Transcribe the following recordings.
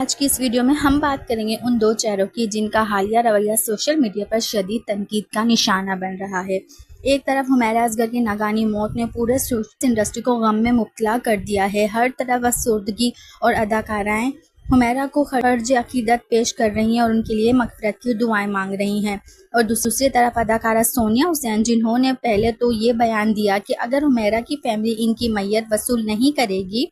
आज की इस वीडियो में हम बात करेंगे उन दो चेहरों की जिनका हालिया रवैया सोशल मीडिया पर शदीद तनकीद का निशाना बन रहा है। एक तरफ हुमैरा असगर की नागानी मौत ने पूरे इंडस्ट्री को गम में मुब्तला कर दिया है। हर तरफ अफसरदगी और अदाकाराएं हुमैरा को खर्ज अकीदत पेश कर रही हैं और उनके लिए मग़फ़िरत की दुआएं मांग रही हैं। और दूसरी तरफ अदाकारा सोनिया हुसैन, जिन्होंने पहले तो ये बयान दिया कि अगर हुमैरा की फैमिली इनकी मैयत वसूल नहीं करेगी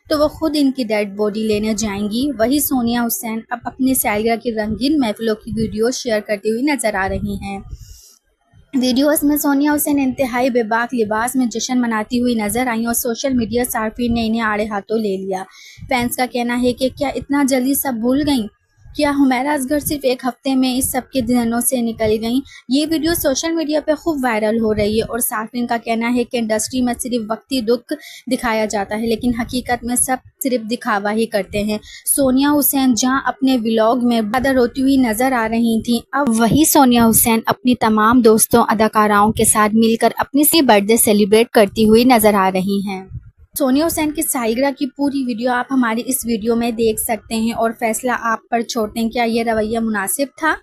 तो वो खुद इनकी डेड बॉडी लेने जाएंगी। वही सोनिया हुसैन अब अपनी सालगिरह की रंगीन महफिलों की वीडियो शेयर करती हुई नजर आ रही हैं। वीडियोस में सोनिया हुसैन इंतहाई बेबाक लिबास में जश्न मनाती हुई नजर आई और सोशल मीडिया सार्फिन ने इन्हें आड़े हाथों ले लिया। फैंस का कहना है कि क्या इतना जल्दी सब भूल गईं? क्या हुमैरा असगर सिर्फ एक हफ्ते में इस सब के ज़हनों से निकल गईं? ये वीडियो सोशल मीडिया पर खूब वायरल हो रही है और सार्फिन का कहना है कि इंडस्ट्री में सिर्फ वक्ती दुख दिखाया जाता है, लेकिन हकीकत में सब सिर्फ दिखावा ही करते हैं। सोनिया हुसैन जहां अपने व्लॉग में बदर रोती हुई नजर आ रही थीं, अब वही सोनिया हुसैन अपनी तमाम दोस्तों अदाकाराओं के साथ मिलकर अपनी बर्थडे सेलिब्रेट करती हुई नजर आ रही हैं। सोनिया हुसैन की सालगिरह की पूरी वीडियो आप हमारी इस वीडियो में देख सकते हैं और फैसला आप पर छोड़ते हैं, क्या ये रवैया मुनासिब था?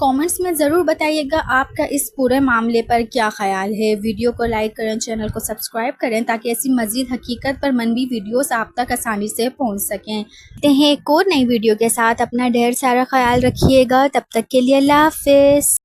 कमेंट्स में ज़रूर बताइएगा आपका इस पूरे मामले पर क्या ख्याल है। वीडियो को लाइक करें, चैनल को सब्सक्राइब करें ताकि ऐसी मज़ीद हकीकत पर मनबी वीडियोस आप तक आसानी से पहुंच सकें। मिलते हैं एक और नई वीडियो के साथ। अपना ढेर सारा ख्याल रखिएगा। तब तक के लिए अल्लाह हाफ़िज़।